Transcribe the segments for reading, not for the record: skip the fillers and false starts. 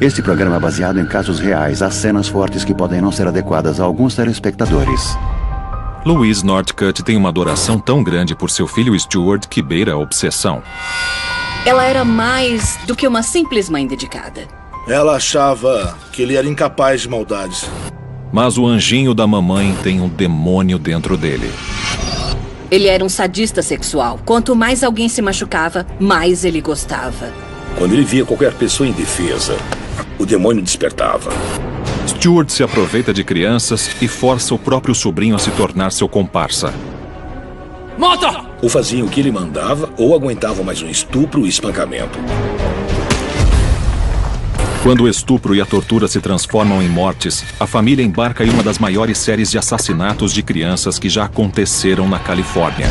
Este programa é baseado em casos reais. Há cenas fortes que podem não ser adequadas a alguns telespectadores. Louise Northcutt tem uma adoração tão grande por seu filho Stuart que beira a obsessão. Ela era mais do que uma simples mãe dedicada. Ela achava que ele era incapaz de maldades. Mas o anjinho da mamãe tem um demônio dentro dele. Ele era um sadista sexual. Quanto mais alguém se machucava, mais ele gostava. Quando ele via qualquer pessoa indefesa, o demônio despertava. Stuart se aproveita de crianças e força o próprio sobrinho a se tornar seu comparsa. Mata! Ou faziam o que ele mandava, ou aguentavam mais um estupro e espancamento. Quando o estupro e a tortura se transformam em mortes, a família embarca em uma das maiores séries de assassinatos de crianças que já aconteceram na Califórnia.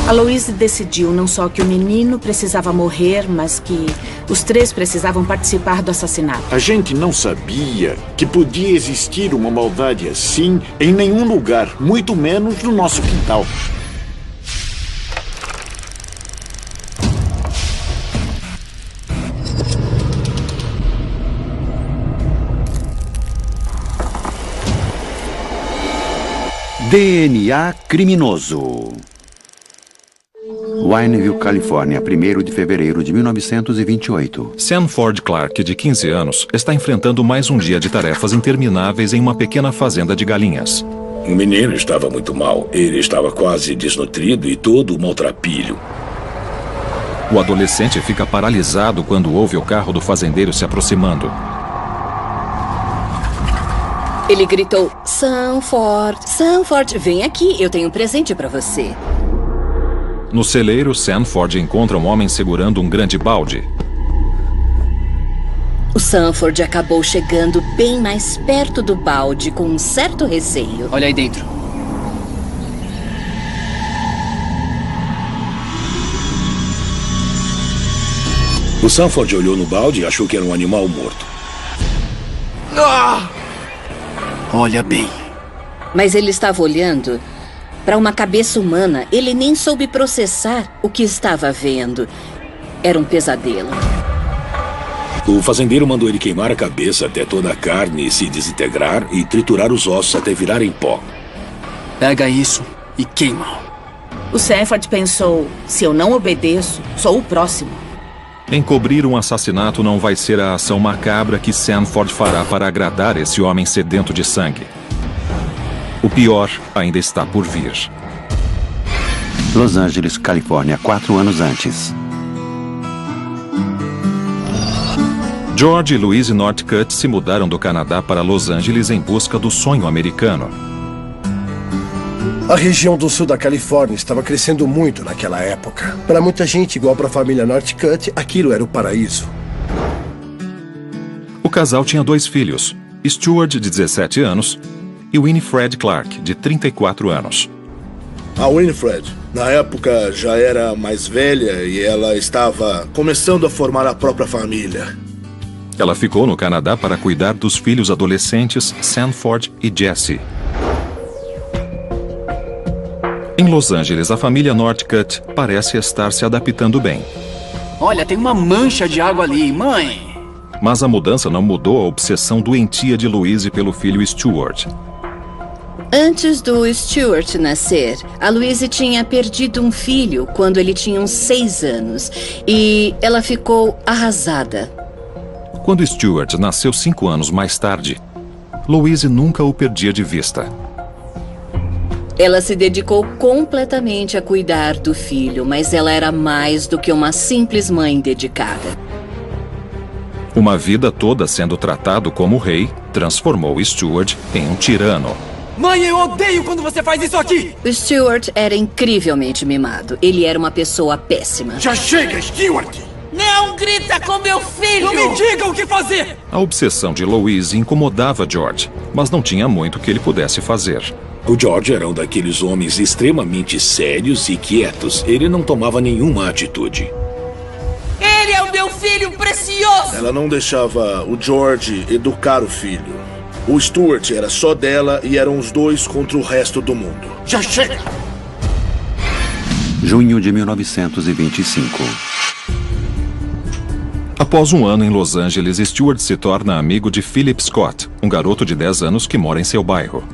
A Louise decidiu não só que o menino precisava morrer, mas que os três precisavam participar do assassinato. A gente não sabia que podia existir uma maldade assim em nenhum lugar, muito menos no nosso quintal. DNA criminoso. Wineville, Califórnia, 1º de fevereiro de 1928. Sanford Clark, de 15 anos, está enfrentando mais um dia de tarefas intermináveis em uma pequena fazenda de galinhas. O menino estava muito mal. Ele estava quase desnutrido e todo maltrapilho. O adolescente fica paralisado quando ouve o carro do fazendeiro se aproximando. Ele gritou, Sanford, Sanford, vem aqui, eu tenho um presente para você. No celeiro, Sanford encontra um homem segurando um grande balde. O Sanford acabou chegando bem mais perto do balde com um certo receio. Olha aí dentro. O Sanford olhou no balde e achou que era um animal morto. Olha bem. Mas ele estava olhando para uma cabeça humana. Ele nem soube processar o que estava vendo. Era um pesadelo. O fazendeiro mandou ele queimar a cabeça até toda a carne se desintegrar e triturar os ossos até virarem pó. Pega isso e queima. O Sanford pensou, se eu não obedeço, sou o próximo. Encobrir um assassinato não vai ser a ação macabra que Sanford fará para agradar esse homem sedento de sangue. O pior ainda está por vir. Los Angeles, Califórnia, 4 anos antes. George e Louise Northcutt se mudaram do Canadá para Los Angeles em busca do sonho americano. A região do sul da Califórnia estava crescendo muito naquela época. Para muita gente, igual para a família Northcutt, aquilo era o paraíso. O casal tinha 2 filhos, Stuart, de 17 anos, e Winifred Clark, de 34 anos. A Winifred, na época, já era mais velha e ela estava começando a formar a própria família. Ela ficou no Canadá para cuidar dos filhos adolescentes Sanford e Jesse. Em Los Angeles, a família Northcutt parece estar se adaptando bem. Olha, tem uma mancha de água ali, mãe. Mas a mudança não mudou a obsessão doentia de Louise pelo filho Stuart. Antes do Stuart nascer, a Louise tinha perdido um filho quando ele tinha uns 6 anos. E ela ficou arrasada. Quando Stuart nasceu 5 anos mais tarde, Louise nunca o perdia de vista. Ela se dedicou completamente a cuidar do filho, mas ela era mais do que uma simples mãe dedicada. Uma vida toda sendo tratado como rei transformou Stuart em um tirano. Mãe, eu odeio quando você faz isso aqui! O Stuart era incrivelmente mimado. Ele era uma pessoa péssima. Já chega, Stuart! Não grita com meu filho! Não me diga o que fazer! A obsessão de Louise incomodava George, mas não tinha muito que ele pudesse fazer. O George era um daqueles homens extremamente sérios e quietos. Ele não tomava nenhuma atitude. Ele é o meu filho precioso! Ela não deixava o George educar o filho. O Stuart era só dela e eram os dois contra o resto do mundo. Já chega! Junho de 1925. Após um ano em Los Angeles, Stewart se torna amigo de Philip Scott, um garoto de 10 anos que mora em seu bairro.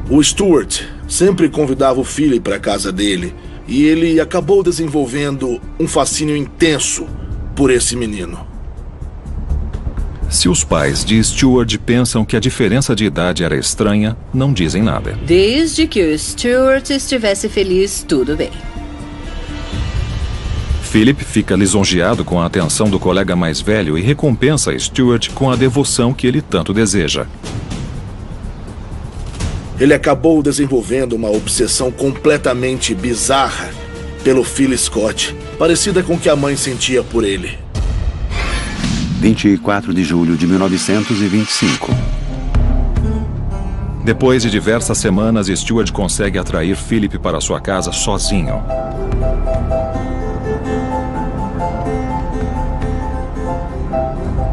O Stewart sempre convidava o Philip para a casa dele e ele acabou desenvolvendo um fascínio intenso por esse menino. Se os pais de Stewart pensam que a diferença de idade era estranha, não dizem nada. Desde que o Stewart estivesse feliz, tudo bem. Philip fica lisonjeado com a atenção do colega mais velho e recompensa Stewart com a devoção que ele tanto deseja. Ele acabou desenvolvendo uma obsessão completamente bizarra pelo Phil Scott, parecida com o que a mãe sentia por ele. 24 de julho de 1925. Depois de diversas semanas, Stewart consegue atrair Philip para sua casa sozinho.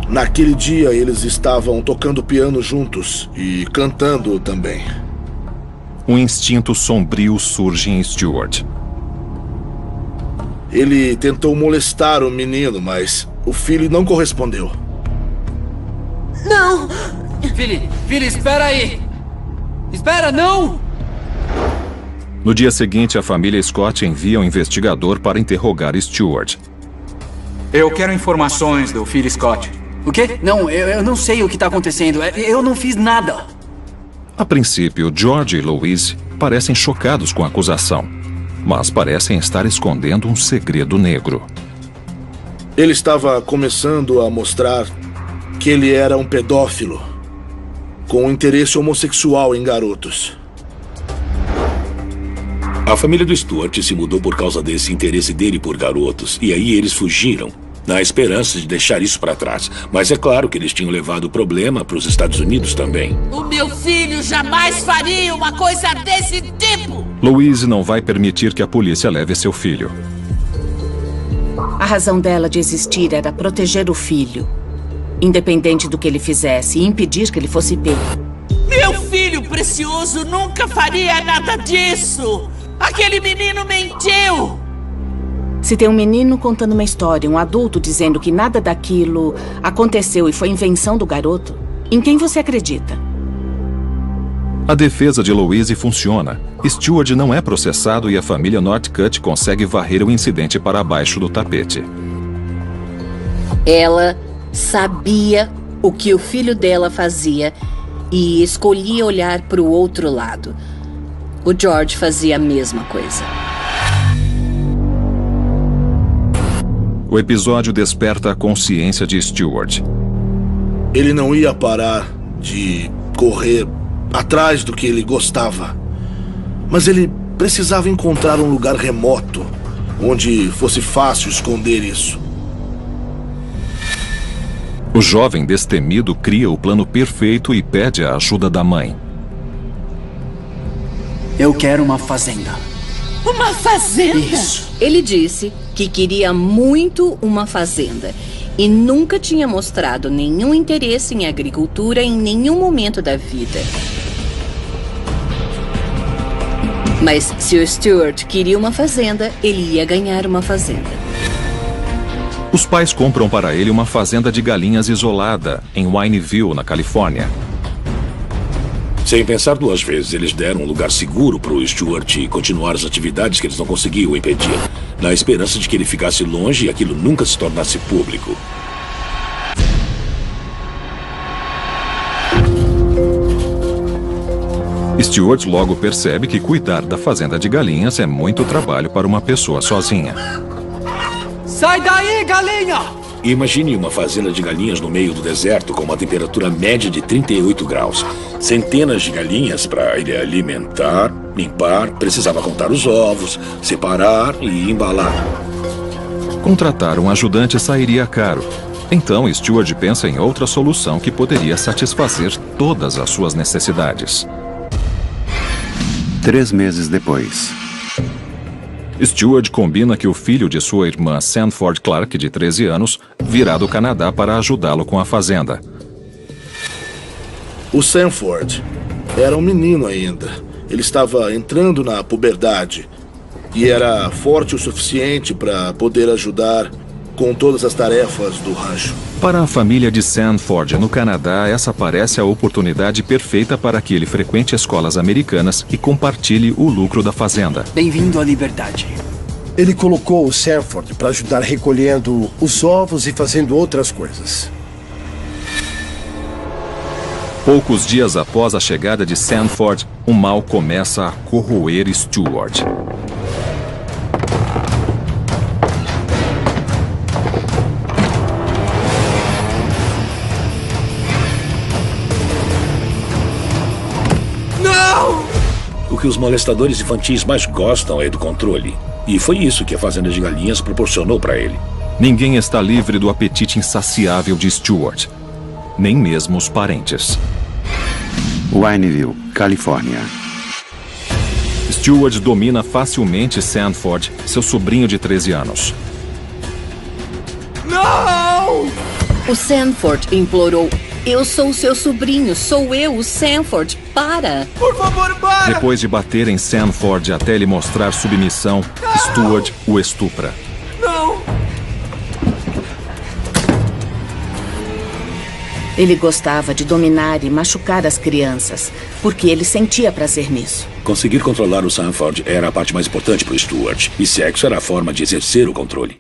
Naquele dia, eles estavam tocando piano juntos e cantando também. Um instinto sombrio surge em Stewart. Ele tentou molestar o menino, mas o Philly não correspondeu. Não! Philly, espera aí! Espera, não! No dia seguinte, a família Scott envia um investigador para interrogar Stewart. Eu quero informações do Phil Scott. O quê? Não, eu não sei o que está acontecendo. Eu não fiz nada. A princípio, George e Louise parecem chocados com a acusação, mas parecem estar escondendo um segredo negro. Ele estava começando a mostrar que ele era um pedófilo, com um interesse homossexual em garotos. A família do Stewart se mudou por causa desse interesse dele por garotos, e aí eles fugiram, na esperança de deixar isso para trás. Mas é claro que eles tinham levado o problema para os Estados Unidos também. O meu filho jamais faria uma coisa desse tipo! Louise não vai permitir que a polícia leve seu filho. A razão dela de existir era proteger o filho, independente do que ele fizesse, e impedir que ele fosse pego. Meu filho precioso nunca faria nada disso! Aquele menino mentiu! Se tem um menino contando uma história, um adulto dizendo que nada daquilo aconteceu e foi invenção do garoto, em quem você acredita? A defesa de Louise funciona. Stewart não é processado e a família Northcutt consegue varrer o incidente para baixo do tapete. Ela sabia o que o filho dela fazia e escolhia olhar para o outro lado. O George fazia a mesma coisa. O episódio desperta a consciência de Stewart. Ele não ia parar de correr atrás do que ele gostava. Mas ele precisava encontrar um lugar remoto, onde fosse fácil esconder isso. O jovem destemido cria o plano perfeito e pede a ajuda da mãe. Eu quero uma fazenda. Uma fazenda? Isso. Ele disse que queria muito uma fazenda e nunca tinha mostrado nenhum interesse em agricultura em nenhum momento da vida. Mas se o Stewart queria uma fazenda, ele ia ganhar uma fazenda. Os pais compram para ele uma fazenda de galinhas isolada, em Wineville, na Califórnia. Sem pensar duas vezes, eles deram um lugar seguro para o Stewart continuar as atividades que eles não conseguiam impedir, na esperança de que ele ficasse longe e aquilo nunca se tornasse público. Stewart logo percebe que cuidar da fazenda de galinhas é muito trabalho para uma pessoa sozinha. Sai daí, galinha! Imagine uma fazenda de galinhas no meio do deserto com uma temperatura média de 38 graus. Centenas de galinhas para ele alimentar, limpar, precisava contar os ovos, separar e embalar. Contratar um ajudante sairia caro. Então Stewart pensa em outra solução que poderia satisfazer todas as suas necessidades. 3 meses depois. Stewart combina que o filho de sua irmã Sanford Clark, de 13 anos, virá do Canadá para ajudá-lo com a fazenda. O Sanford era um menino ainda. Ele estava entrando na puberdade e era forte o suficiente para poder ajudar com todas as tarefas do rancho. Para a família de Sanford, no Canadá, essa parece a oportunidade perfeita para que ele frequente escolas americanas e compartilhe o lucro da fazenda. Bem-vindo à liberdade. Ele colocou o Sanford para ajudar recolhendo os ovos e fazendo outras coisas. Poucos dias após a chegada de Sanford, o mal começa a corroer Stewart. O que os molestadores infantis mais gostam é do controle. E foi isso que a fazenda de galinhas proporcionou para ele. Ninguém está livre do apetite insaciável de Stewart. Nem mesmo os parentes. Wineville, Califórnia. Stewart domina facilmente Sanford, seu sobrinho de 13 anos. Não! O Sanford implorou. Eu sou seu sobrinho, sou eu, o Sanford. Para! Por favor, para! Depois de bater em Sanford até lhe mostrar submissão, Stewart o estupra. Não! Ele gostava de dominar e machucar as crianças, porque ele sentia prazer nisso. Conseguir controlar o Sanford era a parte mais importante para o Stewart. E sexo era a forma de exercer o controle.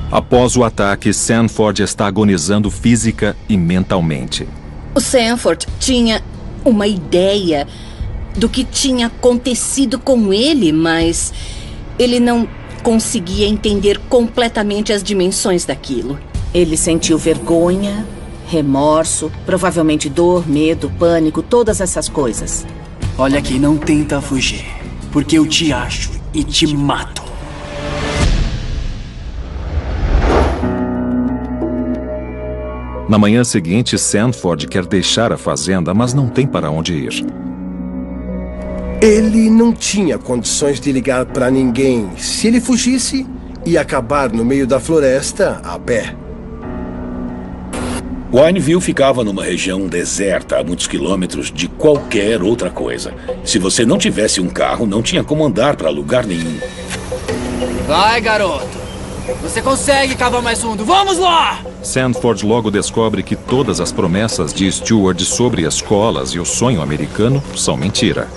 Após o ataque, Sanford está agonizando física e mentalmente. O Sanford tinha uma ideia do que tinha acontecido com ele, mas ele não conseguia entender completamente as dimensões daquilo. Ele sentiu vergonha, remorso, provavelmente dor, medo, pânico, todas essas coisas. Olha aqui, não tenta fugir, porque eu te acho e te mato. Na manhã seguinte, Sanford quer deixar a fazenda, mas não tem para onde ir. Ele não tinha condições de ligar para ninguém. Se ele fugisse, ia acabar no meio da floresta a pé. Wineville ficava numa região deserta, a muitos quilômetros de qualquer outra coisa. Se você não tivesse um carro, não tinha como andar para lugar nenhum. Vai, garoto! Você consegue cavar mais fundo! Vamos lá! Sanford logo descobre que todas as promessas de Stewart sobre escolas e o sonho americano são mentira.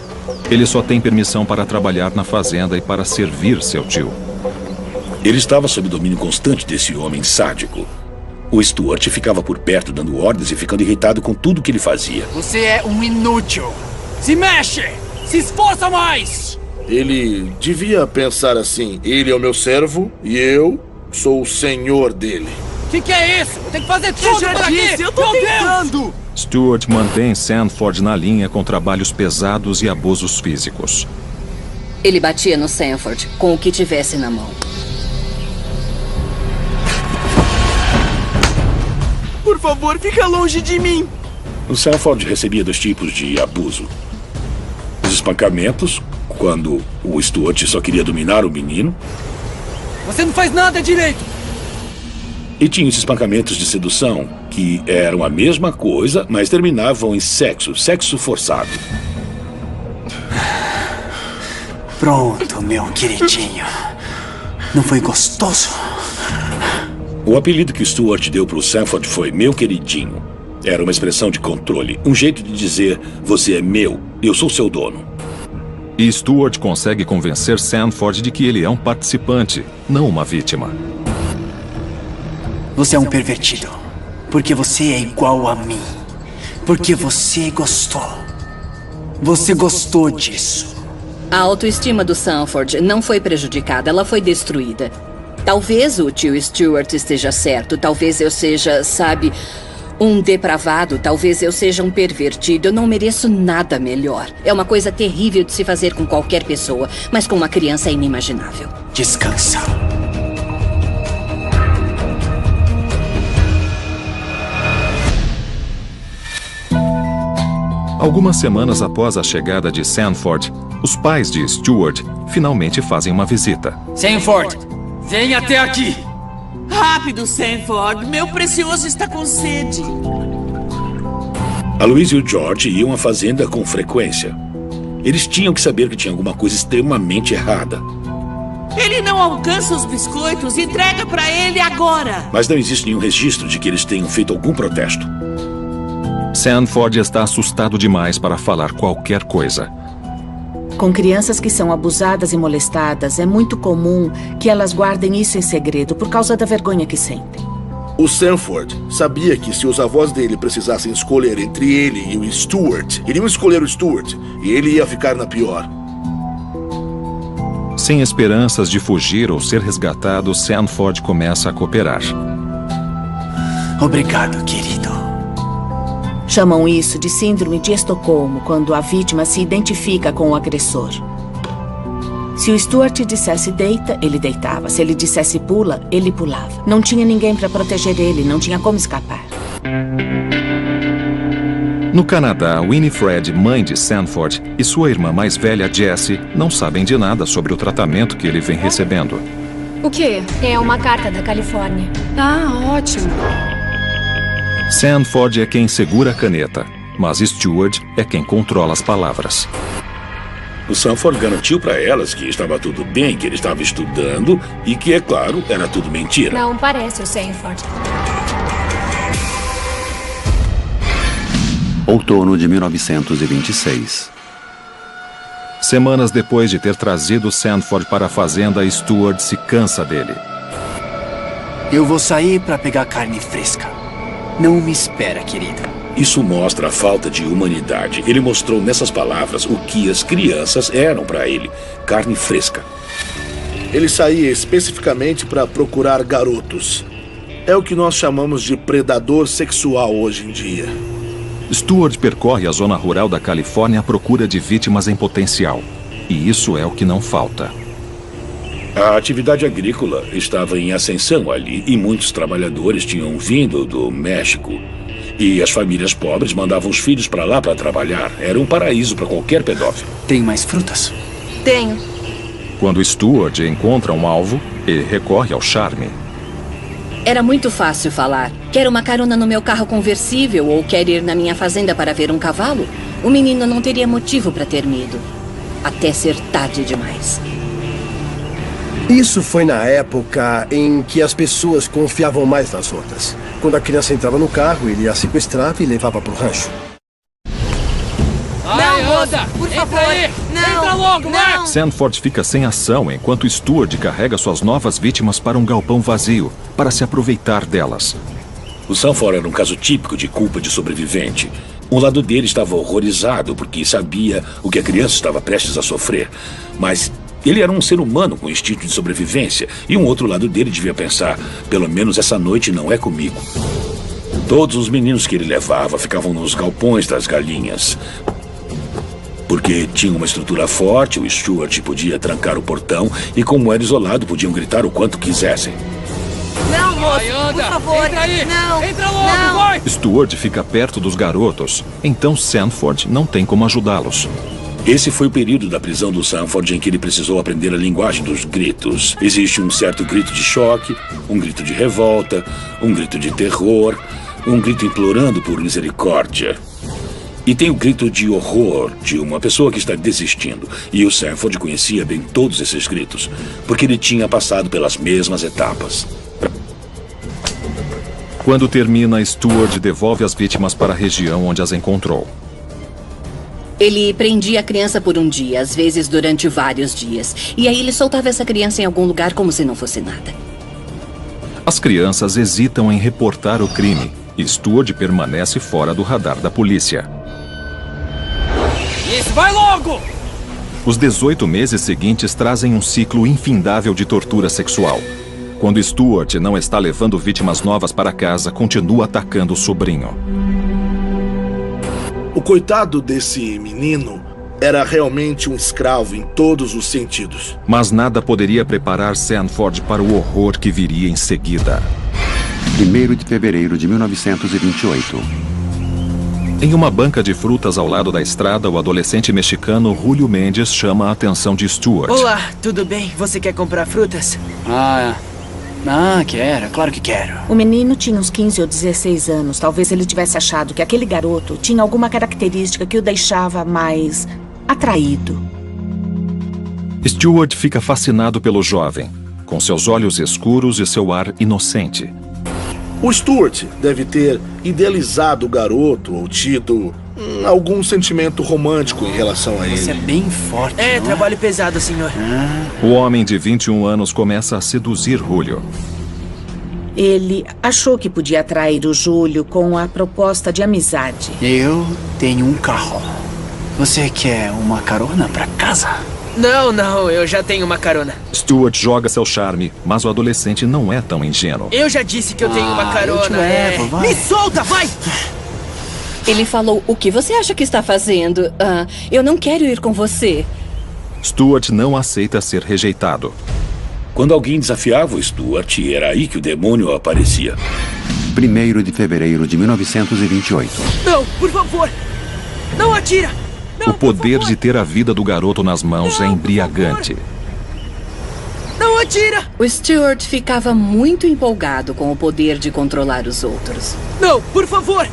Ele só tem permissão para trabalhar na fazenda e para servir seu tio. Ele estava sob domínio constante desse homem sádico. O Stewart ficava por perto dando ordens e ficando irritado com tudo que ele fazia. Você é um inútil! Se mexe! Se esforça mais! Ele devia pensar assim: ele é o meu servo e eu sou o senhor dele. Que é isso? Eu tenho que fazer tudo por aqui! Eu tô tentando! Stewart mantém Sanford na linha com trabalhos pesados e abusos físicos. Ele batia no Sanford com o que tivesse na mão. Por favor, fica longe de mim! O Sanford recebia dois tipos de abuso. Os espancamentos, quando o Stewart só queria dominar o menino. Você não faz nada direito! E tinha os espancamentos de sedução, que eram a mesma coisa, mas terminavam em sexo forçado. Pronto, meu queridinho. Não foi gostoso? O apelido que Stewart deu para o Sanford foi meu queridinho. Era uma expressão de controle, um jeito de dizer: você é meu, eu sou seu dono. E Stewart consegue convencer Sanford de que ele é um participante, não uma vítima. Você é um pervertido. Porque você é igual a mim. Porque você gostou. Você gostou disso. A autoestima do Sanford não foi prejudicada, ela foi destruída. Talvez o tio Stewart esteja certo, talvez eu seja, sabe, um depravado, talvez eu seja um pervertido. Eu não mereço nada melhor. É uma coisa terrível de se fazer com qualquer pessoa, mas com uma criança é inimaginável. Descansa. Algumas semanas após a chegada de Sanford, os pais de Stewart finalmente fazem uma visita. Sanford, vem até aqui! Rápido, Sanford! Meu precioso está com sede! A Louise e o George iam à fazenda com frequência. Eles tinham que saber que tinha alguma coisa extremamente errada. Ele não alcança os biscoitos. Entrega pra ele agora. Mas não existe nenhum registro de que eles tenham feito algum protesto. Sanford está assustado demais para falar qualquer coisa. Com crianças que são abusadas e molestadas, é muito comum que elas guardem isso em segredo por causa da vergonha que sentem. O Sanford sabia que se os avós dele precisassem escolher entre ele e o Stuart, iriam escolher o Stuart e ele ia ficar na pior. Sem esperanças de fugir ou ser resgatado, Sanford começa a cooperar. Obrigado, querido. Chamam isso de síndrome de Estocolmo, quando a vítima se identifica com o agressor. Se o Stuart dissesse deita, ele deitava. Se ele dissesse pula, ele pulava. Não tinha ninguém para proteger ele, não tinha como escapar. No Canadá, Winifred, mãe de Sanford, e sua irmã mais velha, Jessie, não sabem de nada sobre o tratamento que ele vem recebendo. O quê? É uma carta da Califórnia. Ah, ótimo. Sanford é quem segura a caneta, mas Stuart é quem controla as palavras. O Sanford garantiu para elas que estava tudo bem, que ele estava estudando e que, é claro, era tudo mentira. Não parece o Sanford. Outono de 1926. Semanas depois de ter trazido Sanford para a fazenda, Stuart se cansa dele. Eu vou sair para pegar carne fresca. Não me espera, querido. Isso mostra a falta de humanidade. Ele mostrou nessas palavras o que as crianças eram para ele. Carne fresca. Ele saía especificamente para procurar garotos. É o que nós chamamos de predador sexual hoje em dia. Stuart percorre a zona rural da Califórnia à procura de vítimas em potencial. E isso é o que não falta. A atividade agrícola estava em ascensão ali e muitos trabalhadores tinham vindo do México. E as famílias pobres mandavam os filhos para lá para trabalhar. Era um paraíso para qualquer pedófilo. Tem mais frutas? Tenho. Quando Stuart encontra um alvo, ele recorre ao charme. Era muito fácil falar. Quer uma carona no meu carro conversível ou quer ir na minha fazenda para ver um cavalo? O menino não teria motivo para ter medo. Até ser tarde demais. Isso foi na época em que as pessoas confiavam mais nas outras. Quando a criança entrava no carro, ele a sequestrava e levava pro rancho. Não, Rosa! Por favor! Aí. Entra logo, vai! Sanford fica sem ação enquanto Stuart carrega suas novas vítimas para um galpão vazio, para se aproveitar delas. O Sanford era um caso típico de culpa de sobrevivente. Um lado dele estava horrorizado porque sabia o que a criança estava prestes a sofrer. Mas ele era um ser humano com instinto de sobrevivência. E um outro lado dele devia pensar, pelo menos essa noite não é comigo. Todos os meninos que ele levava ficavam nos galpões das galinhas. Porque tinha uma estrutura forte, o Stuart podia trancar o portão e, como era isolado, podiam gritar o quanto quisessem. Não, moço, por favor. Entra aí. Não. Entra logo, não. vai. Stuart fica perto dos garotos, então Sanford não tem como ajudá-los. Esse foi o período da prisão do Sanford em que ele precisou aprender a linguagem dos gritos. Existe um certo grito de choque, um grito de revolta, um grito de terror, um grito implorando por misericórdia. E tem o grito de horror de uma pessoa que está desistindo. E o Sanford conhecia bem todos esses gritos, porque ele tinha passado pelas mesmas etapas. Quando termina, Stuart devolve as vítimas para a região onde as encontrou. Ele prendia a criança por um dia, às vezes durante vários dias. E aí ele soltava essa criança em algum lugar como se não fosse nada. As crianças hesitam em reportar o crime e Stuart permanece fora do radar da polícia. Isso, vai logo! Os 18 meses seguintes trazem um ciclo infindável de tortura sexual. Quando Stuart não está levando vítimas novas para casa, continua atacando o sobrinho. O coitado desse menino era realmente um escravo em todos os sentidos. Mas nada poderia preparar Sanford para o horror que viria em seguida. 1º de fevereiro de 1928. Em uma banca de frutas ao lado da estrada, o adolescente mexicano Julio Mendes chama a atenção de Stuart. Olá, tudo bem? Você quer comprar frutas? Quero, claro que quero. O menino tinha uns 15 ou 16 anos. Talvez ele tivesse achado que aquele garoto tinha alguma característica que o deixava mais atraído. Stuart fica fascinado pelo jovem, com seus olhos escuros e seu ar inocente. O Stuart deve ter idealizado o garoto ou tido algum sentimento romântico em relação a ele. Você é bem forte. É, trabalho pesado, senhor. O homem de 21 anos começa a seduzir Julio. Ele achou que podia atrair o Júlio com a proposta de amizade. Eu tenho um carro. Você quer uma carona pra casa? Não, eu já tenho uma carona. Stuart joga seu charme, mas o adolescente não é tão ingênuo. Eu já disse que eu tenho uma carona. Eu te levo, vai. Me solta, vai! Ele falou, o que você acha que está fazendo? Eu não quero ir com você. Stuart não aceita ser rejeitado. Quando alguém desafiava o Stuart, era aí que o demônio aparecia. 1º de fevereiro de 1928. Não, por favor! Não atira! Não, O poder de ter a vida do garoto nas mãos é embriagante. Não atira! O Stuart ficava muito empolgado com o poder de controlar os outros. Não, por favor!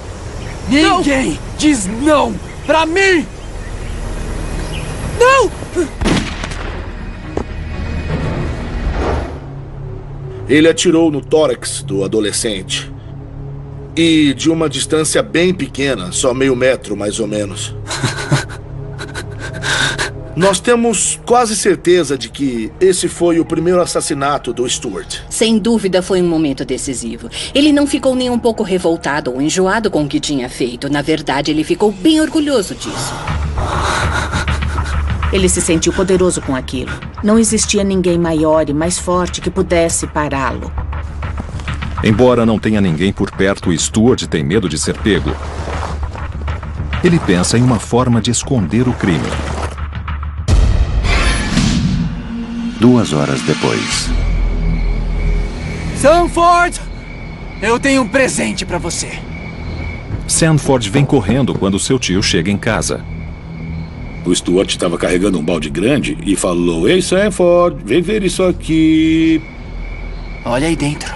Ninguém diz não pra mim! Não! Ele atirou no tórax do adolescente. E de uma distância bem pequena, só meio metro mais ou menos. Nós temos quase certeza de que esse foi o primeiro assassinato do Stuart. Sem dúvida foi um momento decisivo. Ele não ficou nem um pouco revoltado ou enjoado com o que tinha feito. Na verdade, ele ficou bem orgulhoso disso. Ele se sentiu poderoso com aquilo. Não existia ninguém maior e mais forte que pudesse pará-lo. Embora não tenha ninguém por perto, Stuart tem medo de ser pego. Ele pensa em uma forma de esconder o crime. 2 horas depois. Sanford! Eu tenho um presente pra você. Sanford vem correndo quando seu tio chega em casa. O Stuart estava carregando um balde grande e falou: Ei, Sanford, vem ver isso aqui. Olha aí dentro.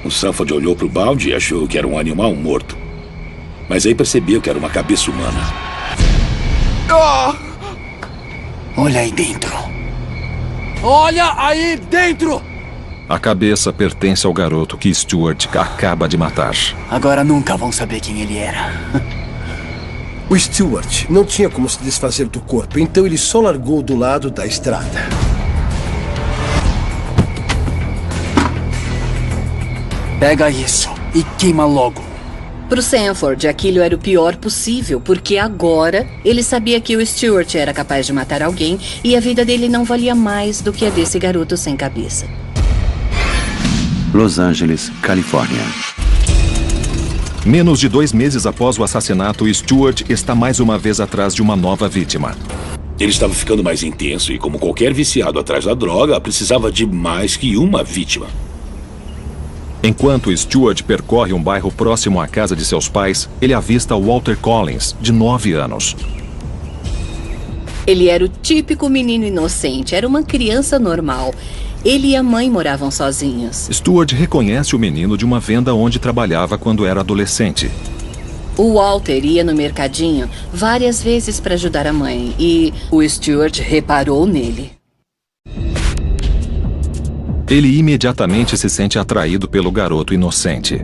O Sanford olhou para o balde e achou que era um animal morto. Mas aí percebeu que era uma cabeça humana. Olha aí dentro. Olha aí dentro! A cabeça pertence ao garoto que Stuart acaba de matar. Agora nunca vão saber quem ele era. O Stuart não tinha como se desfazer do corpo, então ele só largou do lado da estrada. Pega isso e queima logo. Para o Sanford, aquilo era o pior possível, porque agora ele sabia que o Stuart era capaz de matar alguém e a vida dele não valia mais do que a desse garoto sem cabeça. Los Angeles, Califórnia. Menos de 2 meses após o assassinato, Stuart está mais uma vez atrás de uma nova vítima. Ele estava ficando mais intenso e, como qualquer viciado atrás da droga, precisava de mais que uma vítima. Enquanto Stuart percorre um bairro próximo à casa de seus pais, ele avista Walter Collins, de 9 anos. Ele era o típico menino inocente, era uma criança normal. Ele e a mãe moravam sozinhos. Stuart reconhece o menino de uma venda onde trabalhava quando era adolescente. O Walter ia no mercadinho várias vezes para ajudar a mãe e o Stuart reparou nele. Ele imediatamente se sente atraído pelo garoto inocente.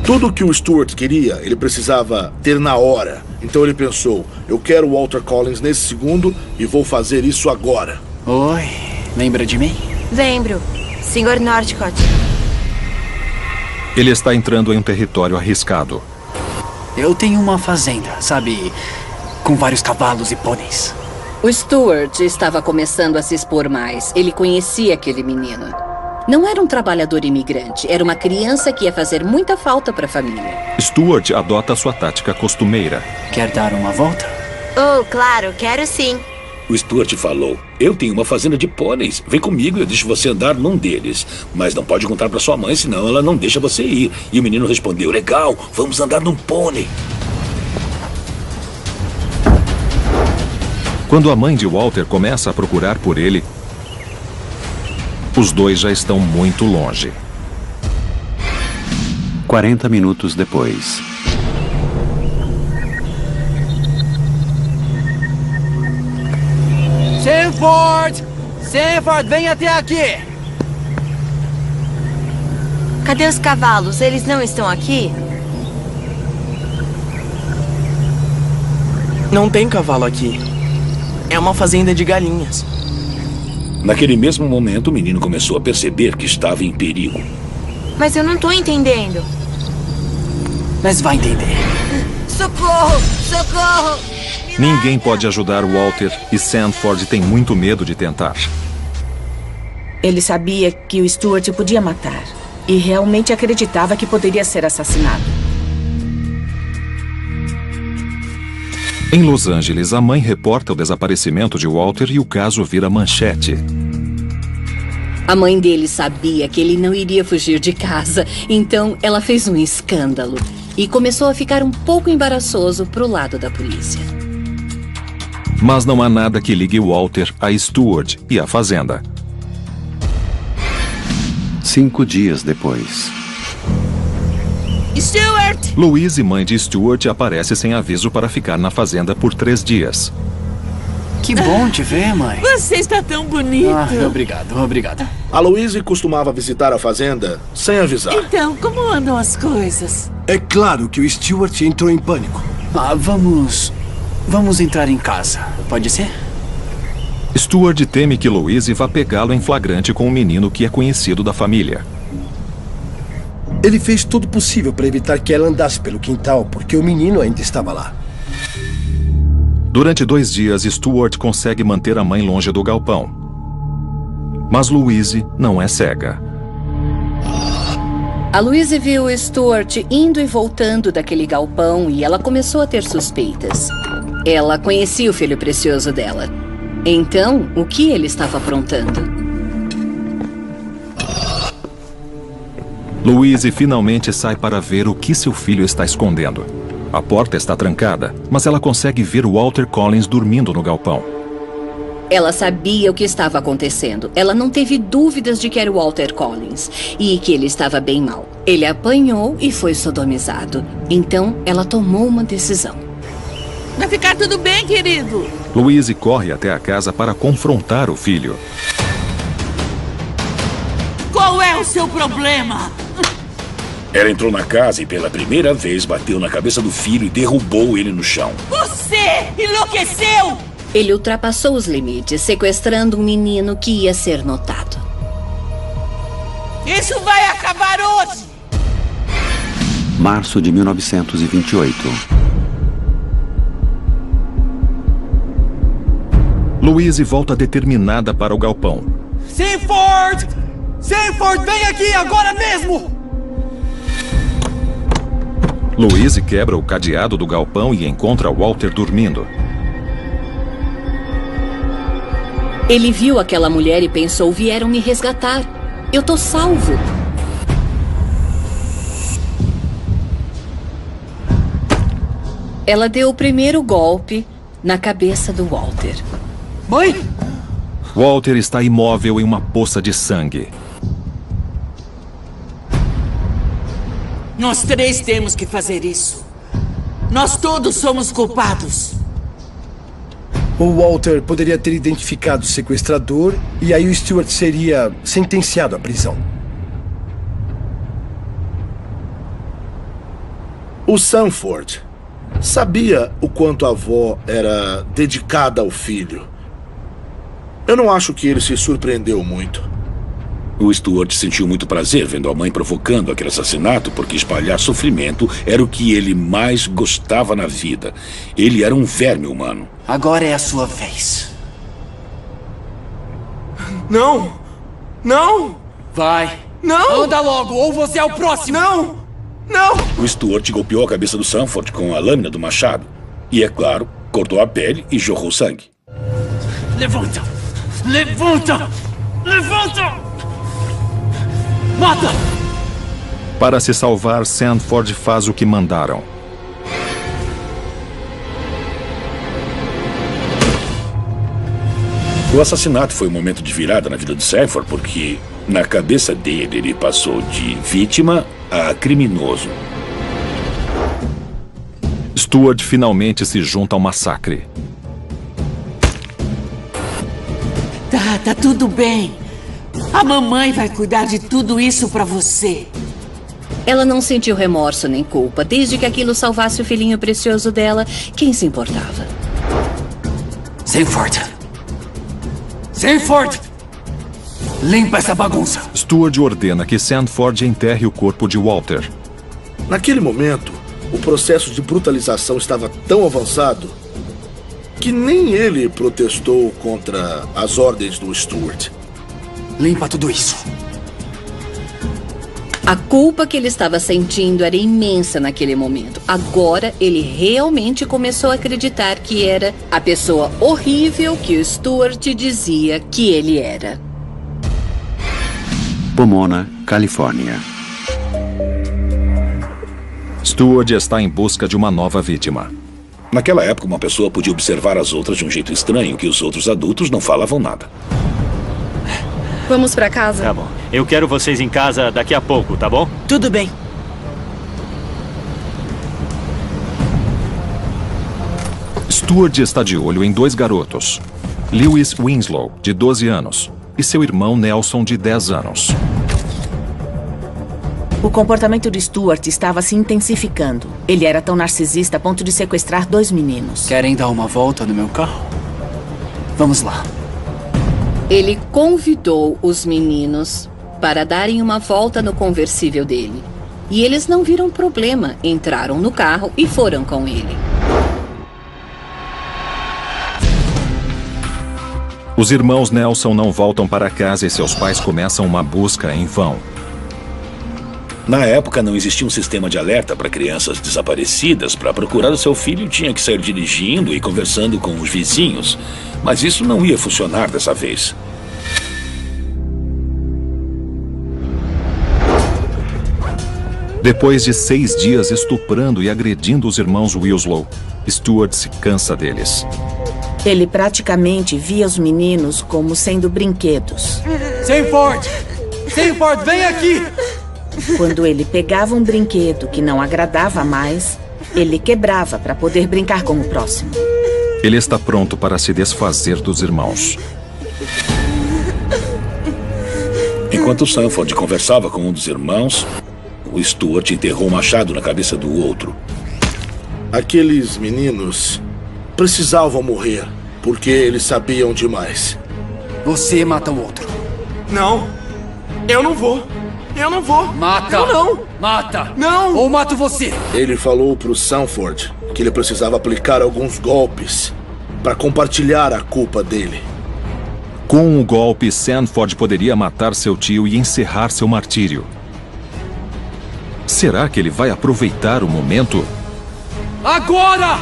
Tudo que o Stuart queria, ele precisava ter na hora. Então ele pensou, eu quero o Walter Collins nesse segundo e vou fazer isso agora. Oi, lembra de mim? Lembro. Sr. Northcott. Ele está entrando em um território arriscado. Eu tenho uma fazenda, sabe? Com vários cavalos e pôneis. O Stuart estava começando a se expor mais. Ele conhecia aquele menino. Não era um trabalhador imigrante, era uma criança que ia fazer muita falta para a família. Stuart adota sua tática costumeira. Quer dar uma volta? Oh, claro, quero sim. O Stuart falou, eu tenho uma fazenda de pôneis. Vem comigo, eu deixo você andar num deles. Mas não pode contar para sua mãe, senão ela não deixa você ir. E o menino respondeu, legal, vamos andar num pônei. Quando a mãe de Walter começa a procurar por ele, os dois já estão muito longe. 40 minutos depois. Sanford! Sanford, vem até aqui! Cadê os cavalos? Eles não estão aqui? Não tem cavalo aqui. É uma fazenda de galinhas. Naquele mesmo momento, o menino começou a perceber que estava em perigo. Mas eu não tô entendendo. Mas vai entender. Socorro! Socorro! Ninguém pode ajudar Walter e Sanford tem muito medo de tentar. Ele sabia que o Stuart podia matar. E realmente acreditava que poderia ser assassinado. Em Los Angeles, a mãe reporta o desaparecimento de Walter e o caso vira manchete. A mãe dele sabia que ele não iria fugir de casa, então ela fez um escândalo e começou a ficar um pouco embaraçoso pro lado da polícia. Mas não há nada que ligue Walter a Stuart e à fazenda. 5 dias depois. Stuart! Louise, mãe de Stuart, aparece sem aviso para ficar na fazenda por 3 dias. Que bom te ver, mãe. Você está tão bonito. Obrigado, obrigado. A Louise costumava visitar a fazenda sem avisar. Então, como andam as coisas? É claro que o Stuart entrou em pânico. Vamos entrar em casa, pode ser? Stuart teme que Louise vá pegá-lo em flagrante com um menino que é conhecido da família. Ele fez tudo o possível para evitar que ela andasse pelo quintal, porque o menino ainda estava lá. Durante 2 dias, Stuart consegue manter a mãe longe do galpão. Mas Louise não é cega. A Louise viu o Stuart indo e voltando daquele galpão e ela começou a ter suspeitas. Ela conhecia o filho precioso dela. Então, o que ele estava aprontando? Louise finalmente sai para ver o que seu filho está escondendo. A porta está trancada, mas ela consegue ver Walter Collins dormindo no galpão. Ela sabia o que estava acontecendo. Ela não teve dúvidas de que era o Walter Collins e que ele estava bem mal. Ele apanhou e foi sodomizado. Então, ela tomou uma decisão. Vai ficar tudo bem, querido. Louise corre até a casa para confrontar o filho. Qual é o seu problema? Ela entrou na casa e pela primeira vez bateu na cabeça do filho e derrubou ele no chão. Você enlouqueceu! Ele ultrapassou os limites, sequestrando um menino que ia ser notado. Isso vai acabar hoje! Março de 1928. Louise volta determinada para o galpão. Sanford! Sanford, vem aqui agora mesmo! Louise quebra o cadeado do galpão e encontra Walter dormindo. Ele viu aquela mulher e pensou: vieram me resgatar. Eu tô salvo. Ela deu o primeiro golpe na cabeça do Walter. Mãe! Walter está imóvel em uma poça de sangue. Nós 3 temos que fazer isso. Nós todos somos culpados. O Walter poderia ter identificado o sequestrador e aí o Stuart seria sentenciado à prisão. O Sanford sabia o quanto a avó era dedicada ao filho. Eu não acho que ele se surpreendeu muito. O Stuart sentiu muito prazer vendo a mãe provocando aquele assassinato, porque espalhar sofrimento era o que ele mais gostava na vida. Ele era um verme humano. Agora é a sua vez. Não! Não! Vai! Não! Anda logo, ou você é o próximo! Não! Não! O Stuart golpeou a cabeça do Sanford com a lâmina do machado. E, é claro, cortou a pele e jorrou sangue. Levanta! Levanta! Levanta! Mata! Para se salvar, Sanford faz o que mandaram. O assassinato foi um momento de virada na vida de Sanford, porque na cabeça dele ele passou de vítima a criminoso. Stuart finalmente se junta ao massacre. Tá tudo bem. A mamãe vai cuidar de tudo isso pra você. Ela não sentiu remorso nem culpa. Desde que aquilo salvasse o filhinho precioso dela, quem se importava? Sanford! Sanford! Limpa essa bagunça. Stuart ordena que Sanford enterre o corpo de Walter. Naquele momento, o processo de brutalização estava tão avançado que nem ele protestou contra as ordens do Stuart. Limpa tudo isso. A culpa que ele estava sentindo era imensa naquele momento. Agora, ele realmente começou a acreditar que era a pessoa horrível que o Stuart dizia que ele era. Pomona, Califórnia. Stuart está em busca de uma nova vítima. Naquela época, uma pessoa podia observar as outras de um jeito estranho, que os outros adultos não falavam nada. Vamos pra casa? Tá bom. Eu quero vocês em casa daqui a pouco, tá bom? Tudo bem. Stuart está de olho em 2 garotos. Lewis Winslow, de 12 anos, e seu irmão Nelson, de 10 anos. O comportamento de Stuart estava se intensificando. Ele era tão narcisista a ponto de sequestrar 2 meninos. Querem dar uma volta no meu carro? Vamos lá. Ele convidou os meninos para darem uma volta no conversível dele. E eles não viram problema, entraram no carro e foram com ele. Os irmãos Nelson não voltam para casa e seus pais começam uma busca em vão. Na época, não existia um sistema de alerta para crianças desaparecidas. Para procurar o seu filho, tinha que sair dirigindo e conversando com os vizinhos. Mas isso não ia funcionar dessa vez. Depois de 6 dias estuprando e agredindo os irmãos Winslow, Stuart se cansa deles. Ele praticamente via os meninos como sendo brinquedos. Sanford! Sanford, vem aqui! Quando ele pegava um brinquedo que não agradava mais, ele quebrava para poder brincar com o próximo. Ele está pronto para se desfazer dos irmãos. Enquanto Sanford conversava com um dos irmãos, o Stuart enterrou um machado na cabeça do outro. Aqueles meninos precisavam morrer, porque eles sabiam demais. Você mata o outro. Não, eu não vou. Eu não vou. Mata! Eu não! Mata! Não! Ou mato você! Ele falou pro Sanford que ele precisava aplicar alguns golpes para compartilhar a culpa dele. Com o golpe, Sanford poderia matar seu tio e encerrar seu martírio. Será que ele vai aproveitar o momento? Agora!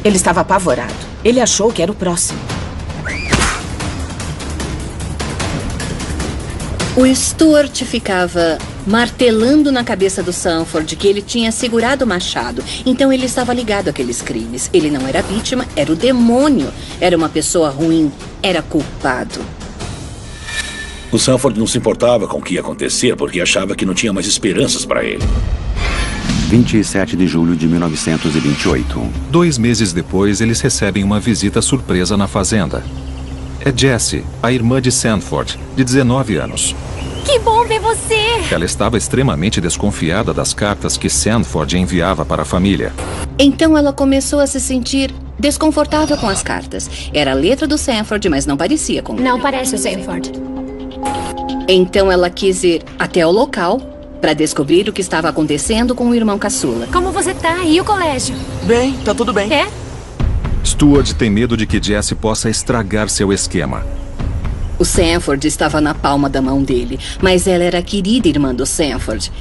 Ele estava apavorado. Ele achou que era o próximo. O Stuart ficava martelando na cabeça do Sanford que ele tinha segurado o machado. Então ele estava ligado àqueles crimes. Ele não era vítima, era o demônio. Era uma pessoa ruim, era culpado. O Sanford não se importava com o que ia acontecer porque achava que não tinha mais esperanças para ele. 27 de julho de 1928. 2 meses depois, eles recebem uma visita surpresa na fazenda. É Jessie, a irmã de Sanford, de 19 anos. Que bom ver você! Ela estava extremamente desconfiada das cartas que Sanford enviava para a família. Então ela começou a se sentir desconfortável com as cartas. Era a letra do Sanford, mas não parecia com ele. Não parece o Sanford. Então ela quis ir até o local para descobrir o que estava acontecendo com o irmão caçula. Como você tá? E o colégio? Bem, tá tudo bem. É? Stuart tem medo de que Jessie possa estragar seu esquema. O Sanford estava na palma da mão dele, mas ela era a querida irmã do Sanford.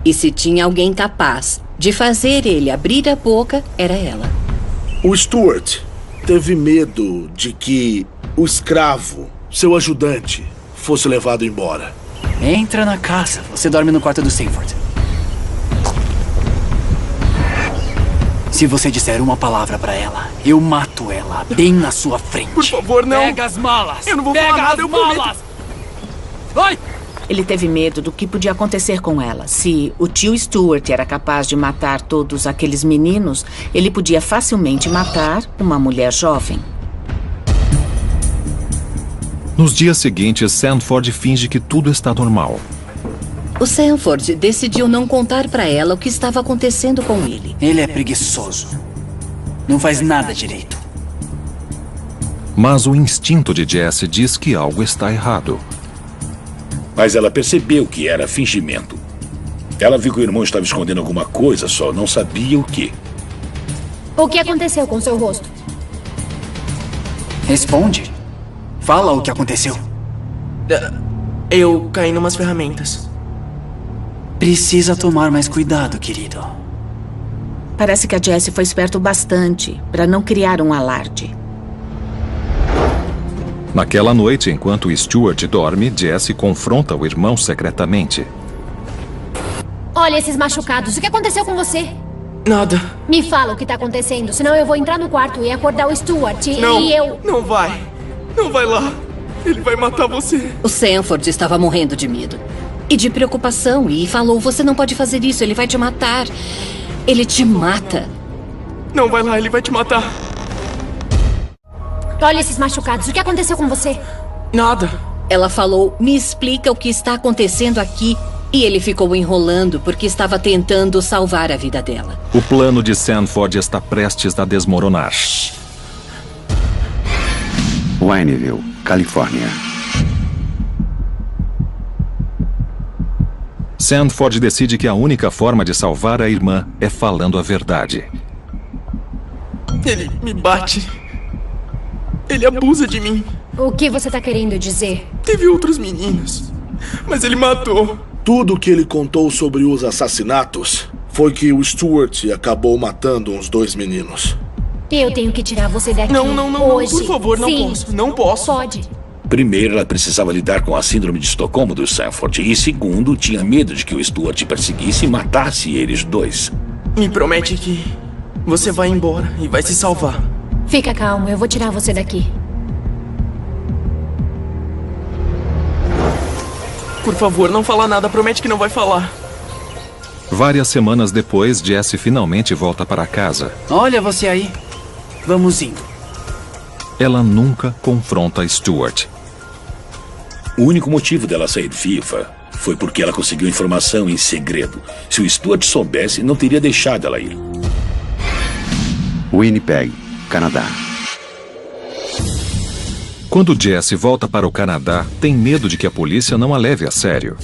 E se tinha alguém capaz de fazer ele abrir a boca, era ela. O Stuart teve medo de que o escravo, seu ajudante, fosse levado embora. Entra na casa. Você dorme no quarto do Sanford. Se você disser uma palavra pra ela, eu mato ela bem na sua frente. Por favor, não. Pega as malas. Eu não vou Pega falar nada, as eu prometo. malas. Vai! Ele teve medo do que podia acontecer com ela. Se o tio Stuart era capaz de matar todos aqueles meninos, ele podia facilmente matar uma mulher jovem. Nos dias seguintes, Sanford finge que tudo está normal. O Sanford decidiu não contar para ela o que estava acontecendo com ele. Ele é preguiçoso. Não faz nada direito. Mas o instinto de Jessie diz que algo está errado. Mas ela percebeu que era fingimento. Ela viu que o irmão estava escondendo alguma coisa, só não sabia o quê. O que aconteceu com seu rosto? Responde. Fala o que aconteceu. Eu caí numas ferramentas. Precisa tomar mais cuidado, querido. Parece que a Jessie foi esperto bastante para não criar um alarde. Naquela noite, enquanto Stuart dorme, Jessie confronta o irmão secretamente. Olha esses machucados. O que aconteceu com você? Nada. Me fala o que tá acontecendo, senão eu vou entrar no quarto e acordar o Stuart Não, e eu... não vai. Não vai lá. Ele vai matar você. O Sanford estava morrendo de medo e de preocupação e falou: você não pode fazer isso, ele vai te matar. Ele te mata. Não vai lá, ele vai te matar. Olha esses machucados. O que aconteceu com você? Nada. Ela falou: me explica o que está acontecendo aqui. E ele ficou enrolando porque estava tentando salvar a vida dela. O plano de Sanford está prestes a desmoronar. Wineville, Califórnia. Sanford decide que a única forma de salvar a irmã é falando a verdade. Ele me bate. Ele abusa de mim. O que você tá querendo dizer? Teve outros meninos, mas ele matou. Tudo que ele contou sobre os assassinatos foi que o Stuart acabou matando uns 2 meninos. Eu tenho que tirar você daqui. Não, hoje. Por favor, não Sim. posso. Não posso. Pode. Primeiro, ela precisava lidar com a síndrome de Estocolmo do Sanford. E segundo, tinha medo de que o Stuart perseguisse e matasse eles dois. Me promete que você vai embora e vai se salvar. Fica calmo, eu vou tirar você daqui. Por favor, não fala nada. Promete que não vai falar. Várias semanas depois, Jessie finalmente volta para casa. Olha você aí. Vamos indo. Ela nunca confronta Stuart. O único motivo dela sair viva foi porque ela conseguiu informação em segredo. Se o Stuart soubesse, não teria deixado ela ir. Winnipeg, Canadá. Quando Jessie volta para o Canadá, tem medo de que a polícia não a leve a sério.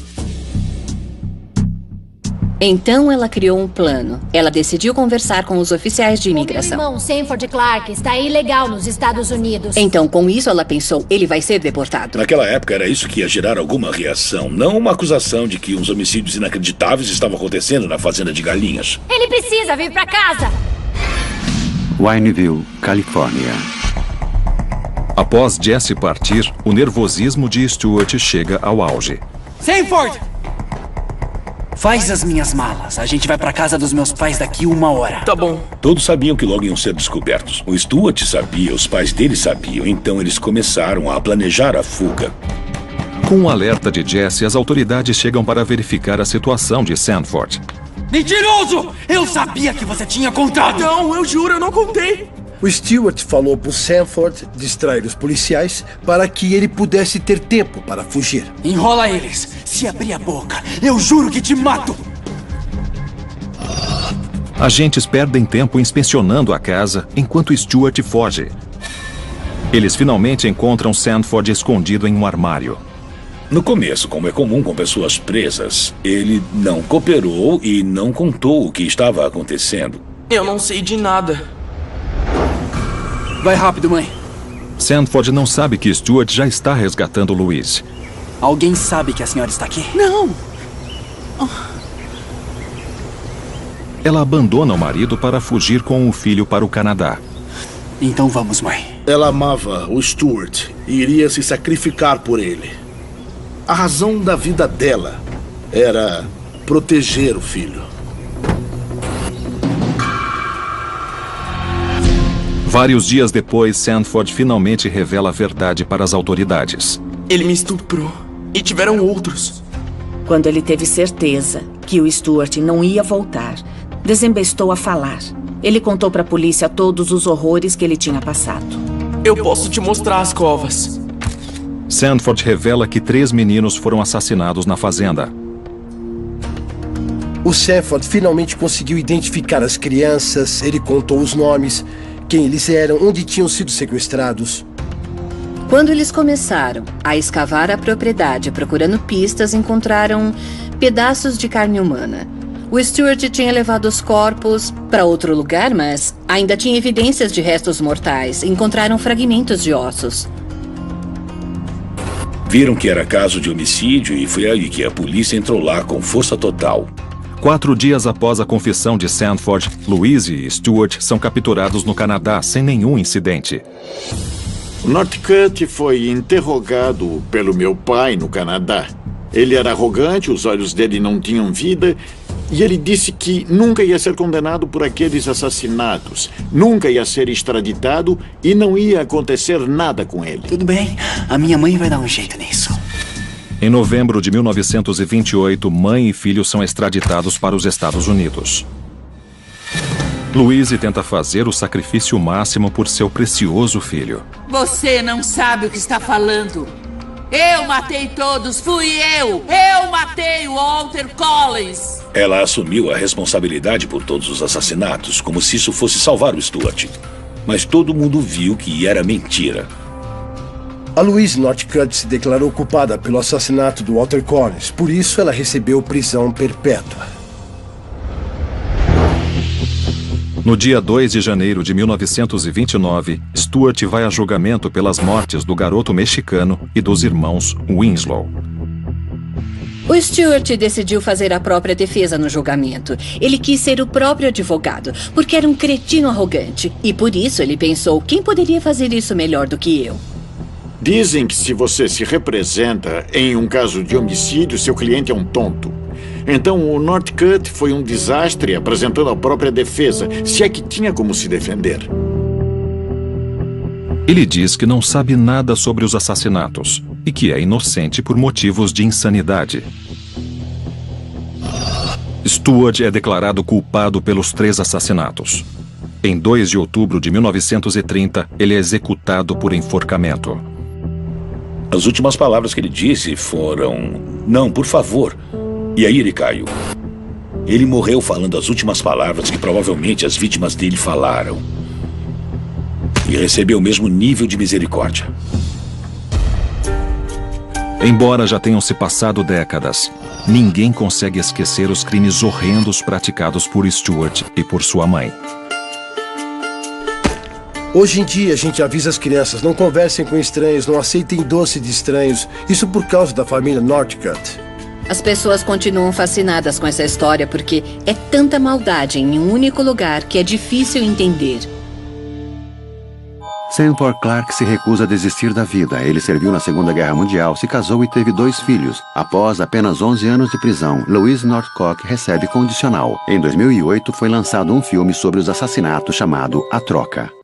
Então ela criou um plano. Ela decidiu conversar com os oficiais de O imigração. meu irmão, Sanford Clark, está ilegal nos Estados Unidos. Então, com isso, ela pensou: ele vai ser deportado. Naquela época era isso que ia gerar alguma reação, não uma acusação de que uns homicídios inacreditáveis estavam acontecendo na fazenda de galinhas. Ele precisa vir pra casa. Wineville, Califórnia. Após Jessie partir, o nervosismo de Stuart chega ao auge. Sanford! Faz as minhas malas. A gente vai pra casa dos meus pais daqui 1 hora. Tá bom. Todos sabiam que logo iam ser descobertos. O Stuart sabia, os pais dele sabiam, então eles começaram a planejar a fuga. Com o alerta de Jessie, as autoridades chegam para verificar a situação de Sanford. Mentiroso! Eu sabia que você tinha contado! Não, eu juro, eu não contei. O Stuart falou pro Sanford distrair os policiais para que ele pudesse ter tempo para fugir. Enrola eles. Se abrir a boca, eu juro que te mato. Agentes perdem tempo inspecionando a casa enquanto Stuart foge. Eles finalmente encontram Sanford escondido em um armário. No começo, como é comum com pessoas presas, ele não cooperou e não contou o que estava acontecendo. Eu não sei de nada. Vai rápido, mãe. Sanford não sabe que Stuart já está resgatando Louise. Alguém sabe que a senhora está aqui? Não. Ela abandona o marido para fugir com o filho para o Canadá. Então vamos, mãe. Ela amava o Stuart e iria se sacrificar por ele. A razão da vida dela era proteger o filho. Vários dias depois, Sanford finalmente revela a verdade para as autoridades. Ele me estuprou. E tiveram outros. Quando ele teve certeza que o Stuart não ia voltar, desembestou a falar. Ele contou para a polícia todos os horrores que ele tinha passado. Eu posso te mostrar as covas. Sanford revela que 3 meninos foram assassinados na fazenda. O Sanford finalmente conseguiu identificar as crianças, ele contou os nomes, quem eles eram, onde tinham sido sequestrados. Quando eles começaram a escavar a propriedade procurando pistas, encontraram pedaços de carne humana. O Stuart tinha levado os corpos para outro lugar, mas ainda tinha evidências de restos mortais. Encontraram fragmentos de ossos. Viram que era caso de homicídio e foi aí que a polícia entrou lá com força total. 4 dias após a confissão de Sanford, Louise e Stuart são capturados no Canadá sem nenhum incidente. Northcutt foi interrogado pelo meu pai no Canadá. Ele era arrogante, os olhos dele não tinham vida, e ele disse que nunca ia ser condenado por aqueles assassinatos, nunca ia ser extraditado e não ia acontecer nada com ele. Tudo bem, a minha mãe vai dar um jeito nisso. Em novembro de 1928, mãe e filho são extraditados para os Estados Unidos. Louise tenta fazer o sacrifício máximo por seu precioso filho. Você não sabe o que está falando. Eu matei todos, fui eu! Eu matei o Walter Collins! Ela assumiu a responsabilidade por todos os assassinatos, como se isso fosse salvar o Stuart. Mas todo mundo viu que era mentira. A Louise Northcutt se declarou culpada pelo assassinato do Walter Collins, por isso ela recebeu prisão perpétua. No dia 2 de janeiro de 1929, Stuart vai a julgamento pelas mortes do garoto mexicano e dos irmãos Winslow. O Stuart decidiu fazer a própria defesa no julgamento. Ele quis ser o próprio advogado, porque era um cretino arrogante. E por isso ele pensou, quem poderia fazer isso melhor do que eu? Dizem que se você se representa em um caso de homicídio, seu cliente é um tonto. Então o Northcutt foi um desastre apresentando a própria defesa, se é que tinha como se defender. Ele diz que não sabe nada sobre os assassinatos e que é inocente por motivos de insanidade. Stuart é declarado culpado pelos 3 assassinatos. Em 2 de outubro de 1930, ele é executado por enforcamento. As últimas palavras que ele disse foram: "Não, por favor." E aí ele caiu. Ele morreu falando as últimas palavras que provavelmente as vítimas dele falaram. E recebeu o mesmo nível de misericórdia. Embora já tenham se passado décadas, ninguém consegue esquecer os crimes horrendos praticados por Stuart e por sua mãe. Hoje em dia, a gente avisa as crianças, não conversem com estranhos, não aceitem doce de estranhos. Isso por causa da família Northcutt. As pessoas continuam fascinadas com essa história porque é tanta maldade em um único lugar que é difícil entender. Sanford Clark se recusa a desistir da vida. Ele serviu na Segunda Guerra Mundial, se casou e teve 2 filhos. Após apenas 11 anos de prisão, Louise Northcutt recebe condicional. Em 2008, foi lançado um filme sobre os assassinatos chamado A Troca.